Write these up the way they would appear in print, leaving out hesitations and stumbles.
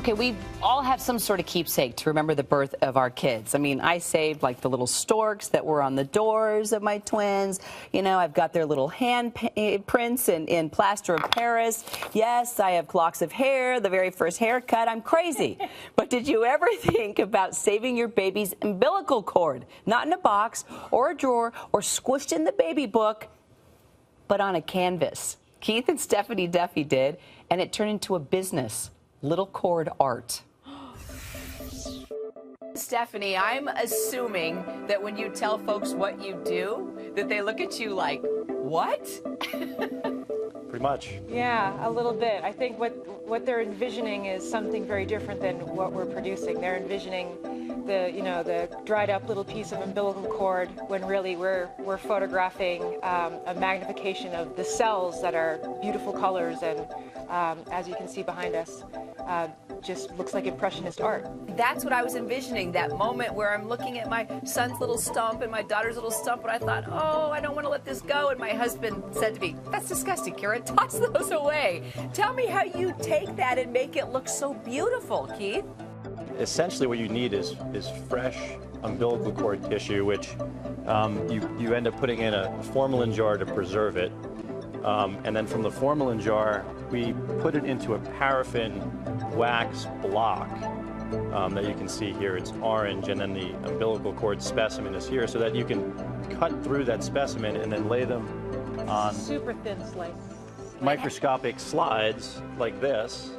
Okay, we all have some sort of keepsake to remember the birth of our kids. I mean, I saved like the little storks that were on the doors of my twins. You know, I've got their little hand prints in plaster of Paris. Yes, I have locks of hair, the very first haircut. I'm crazy. But did you ever think about saving your baby's umbilical cord? Not in a box or a drawer or squished in the baby book, but on a canvas. Keith and Stephanie Duffy did, and it turned into a business. Little cord art. Stephanie, I'm assuming that when you tell folks what you do, that they look at you like, what? Pretty much. Yeah, a little bit. I think what they're envisioning is something very different than what we're producing. They're envisioning the dried up little piece of umbilical cord when really we're photographing a magnification of the cells that are beautiful colors and as you can see behind us, just looks like impressionist art. That's what I was envisioning, that moment where I'm looking at my son's little stump and my daughter's little stump, and I thought, oh, I don't want to let this go. And my husband said to me, that's disgusting, Kara, toss those away. Tell me how you take that and make it look so beautiful, Keith. Essentially what you need is fresh umbilical cord tissue, which you end up putting in a formalin jar to preserve it. And then from the formalin jar, we put it into a paraffin wax block that you can see here. It's orange, and then the umbilical cord specimen is here, so that you can cut through that specimen and then lay them on super thin slice. Microscopic slides like this.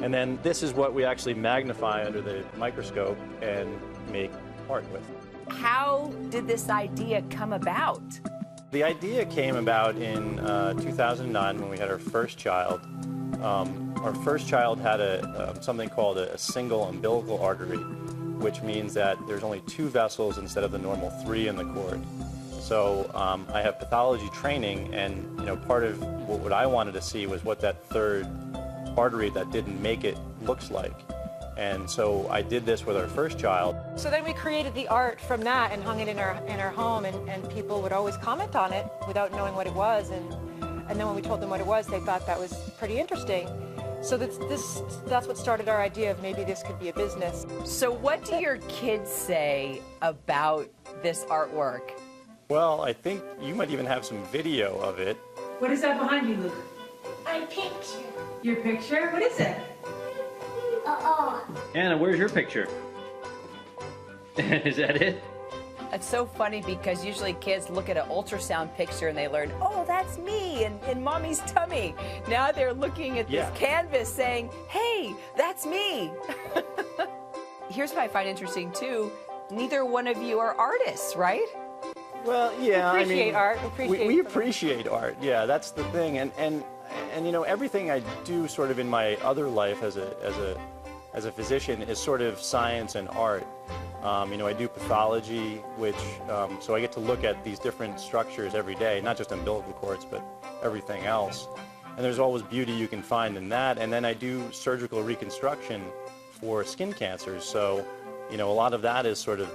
And then this is what we actually magnify under the microscope and make art with. How did this idea come about? The idea came about in 2009 when we had our first child. Our first child had something called a single umbilical artery, which means that there's only 2 vessels instead of the normal 3 in the cord. So I have pathology training, and part of what I wanted to see was what that third artery that didn't make it looks like. And so I did this with our first child. So then we created the art from that and hung it in our home, and people would always comment on it without knowing what it was, and then when we told them what it was, they thought that was pretty interesting. So that's what started our idea of maybe this could be a business. So what do your kids say about this artwork? Well, I think you might even have some video of it. What is that behind you, Luke? My picture. Your picture? What is it? Anna, where's your picture? Is that it? It's so funny because usually kids look at an ultrasound picture and they learn, oh, that's me in mommy's tummy. Now they're looking at this canvas saying, hey, that's me. Here's what I find interesting too. Neither one of you are artists, right? Well, yeah, we appreciate art. We appreciate art. Yeah, that's the thing. And everything I do sort of in my other life as a physician is sort of science and art. I do pathology, which so I get to look at these different structures every day, not just umbilical cords, but everything else. And there's always beauty you can find in that. And then I do surgical reconstruction for skin cancers. So, a lot of that is sort of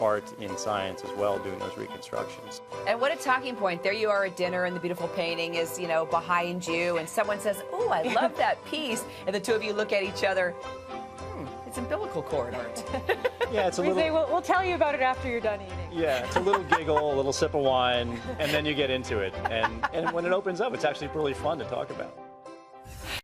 art in science as well, doing those reconstructions. And what a talking point. There you are at dinner and the beautiful painting is, behind you, and someone says, oh, I love that piece. And the two of you look at each other, it's umbilical cord art. Yeah, it's a little... say, we'll tell you about it after you're done eating. Yeah, it's a little giggle, a little sip of wine, and then you get into it. And when it opens up, it's actually really fun to talk about.